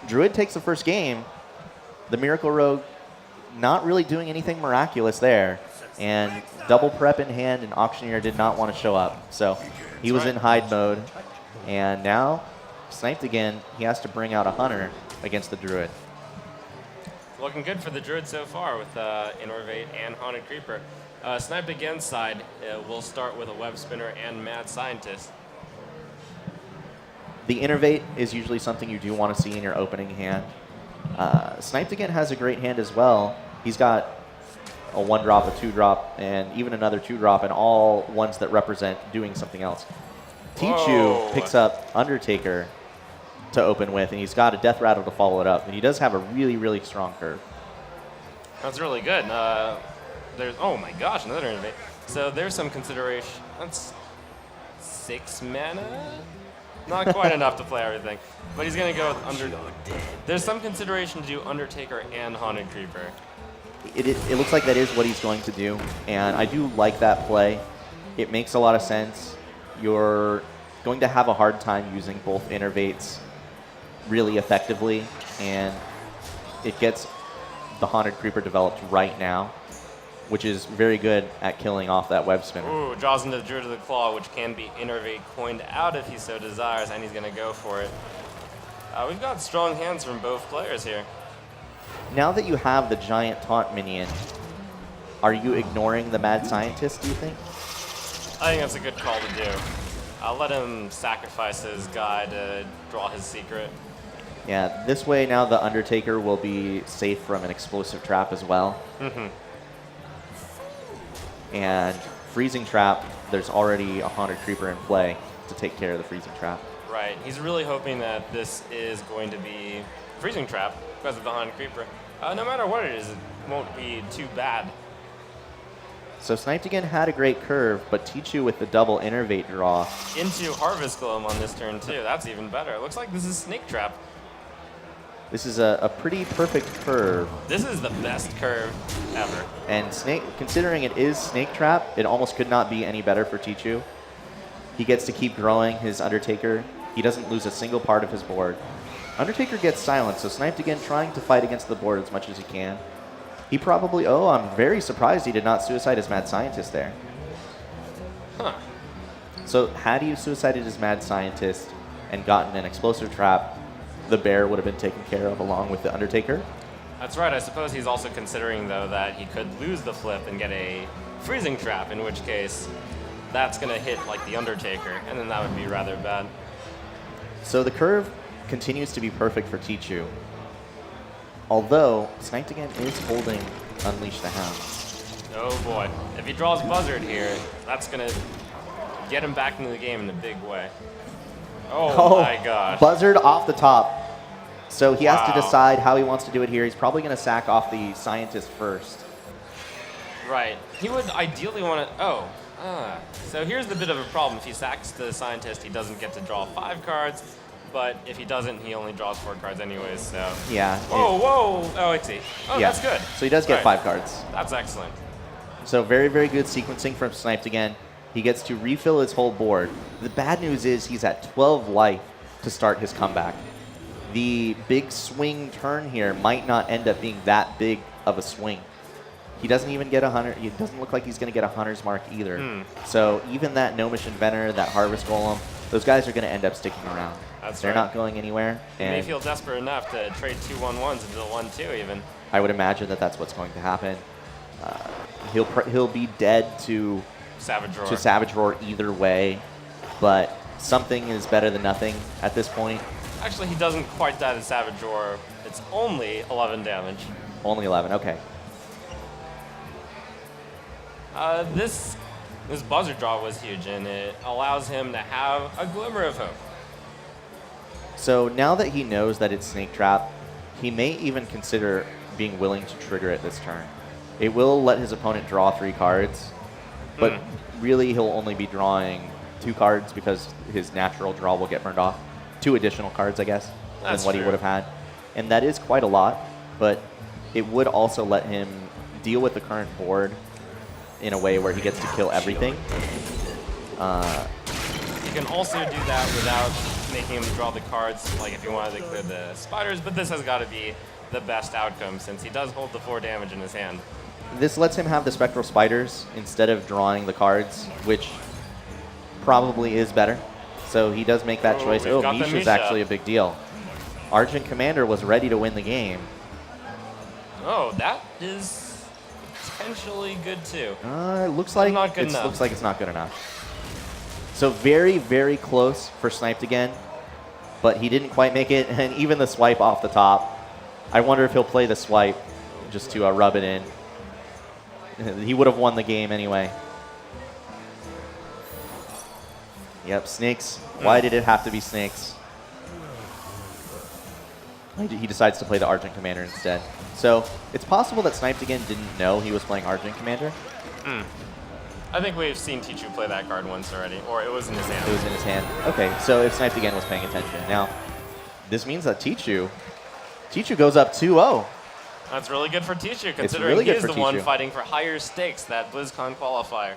Druid takes the first game. The Miracle Rogue not really doing anything miraculous there. And double prep in hand, and Auctioneer did not want to show up. So he was in hide mode. And now, sniped again, he has to bring out a Hunter against the Druid. Looking good for the Druid so far with Innervate and Haunted Creeper. Sniped Again side will start with a Web Spinner and Mad Scientist. The Innervate is usually something you do want to see in your opening hand. Sniped Again has a great hand as well. He's got a 1-drop, a 2-drop, and even another 2-drop, and all ones that represent doing something else. Teechu picks up Undertaker to open with, and he's got a Death Rattle to follow it up. And he does have a really, really strong curve. That's really good. There's oh my gosh, another Innervate. So there's some consideration. That's 6 mana? Not quite enough to play everything. But he's going to go with Undertaker. There's some consideration to do Undertaker and Haunted Creeper. It looks like that is what he's going to do, and I do like that play. It makes a lot of sense. You're going to have a hard time using both Innervates really effectively, and it gets the Haunted Creeper developed right now, which is very good at killing off that Web Spinner. Ooh, draws into the Druid of the Claw, which can be Innervate coined out if he so desires, and he's going to go for it. We've got strong hands from both players here. Now that you have the giant taunt minion, are you ignoring the Mad Scientist, do you think? I think that's a good call to do. I'll let him sacrifice his guy to draw his secret. Yeah, this way now the Undertaker will be safe from an explosive trap as well. And Freezing Trap, there's already a Haunted Creeper in play to take care of the Freezing Trap. Right, he's really hoping that this is going to be Freezing Trap because of the Haunted Creeper. No matter what it is, it won't be too bad. So Sniped Again had a great curve, but Teechu with the double Innervate draw. Into Harvest Golem on this turn too, that's even better. It looks like this is Snake Trap. This is a pretty perfect curve. This is the best curve ever. And considering it is Snake Trap, it almost could not be any better for Teechu. He gets to keep growing his Undertaker. He doesn't lose a single part of his board. Undertaker gets silenced, so Sniped Again trying to fight against the board as much as he can. He probably, I'm very surprised he did not suicide his Mad Scientist there. Huh. So had he suicided his Mad Scientist and gotten an explosive trap, the bear would have been taken care of along with the Undertaker. That's right. I suppose he's also considering, though, that he could lose the flip and get a Freezing Trap, in which case that's going to hit like the Undertaker, and then that would be rather bad. So the curve continues to be perfect for Teechu. Although, Sniped Again is holding Unleash the Hound. Oh boy. If he draws Buzzard here, that's going to get him back into the game in a big way. Oh my gosh. Buzzard off the top. So he has to decide how he wants to do it here. He's probably going to sack off the Scientist first. Right. He would ideally want to... So here's the bit of a problem. If he sacks the Scientist, he doesn't get to draw 5 cards. But if he doesn't, he only draws 4 cards anyways, so... Yeah. Whoa! Oh, I see. Oh, yeah. That's good. So he does get 5 cards. That's excellent. So very, very good sequencing from Sniped Again. He gets to refill his whole board. The bad news is he's at 12 life to start his comeback. The big swing turn here might not end up being that big of a swing. He doesn't even get a Hunter. It doesn't look like he's going to get a Hunter's Mark either. So even that Gnomish Inventor, that Harvest Golem, those guys are going to end up sticking around. They're not going anywhere. He may feel desperate enough to trade 2 1/1s into the 1/2 even. I would imagine that that's what's going to happen. He'll be dead to Savage Roar either way, but something is better than nothing at this point. Actually, he doesn't quite die to Savage Roar. It's only 11 damage. Only 11, okay. This Buzzard draw was huge, and it allows him to have a glimmer of hope. So now that he knows that it's Snake Trap, he may even consider being willing to trigger it this turn. It will let his opponent draw 3 cards, but really he'll only be drawing 2 cards because his natural draw will get burned off. 2 additional cards, I guess, than what he would have had. And that is quite a lot, but it would also let him deal with the current board in a way where he gets to kill everything. You can also do that without making him draw the cards, like if he wanted to clear the spiders, but this has got to be the best outcome since he does hold the 4 damage in his hand. This lets him have the Spectral Spiders instead of drawing the cards, which probably is better. So he does make that choice. we've got the Misha's Misha. actually a big deal. Argent Commander was ready to win the game. Oh, that is potentially good too. It looks like Not good it enough. looks like it's not good enough. So very, very close for SnipedAgain, but he didn't quite make it, and even the swipe off the top. I wonder if he'll play the swipe just to rub it in. He would have won the game anyway. Yep, snakes. Why did it have to be snakes? He decides to play the Argent Commander instead. So it's possible that SnipedAgain didn't know he was playing Argent Commander. I think we've seen Teechu play that card once already, or it was in his hand. It was in his hand. Okay, so if SnipedAgain was paying attention. Now, this means that Teechu goes up 2-0. That's really good for Teechu, considering really good he's for the one Teechu. fighting for higher stakes, that BlizzCon qualifier.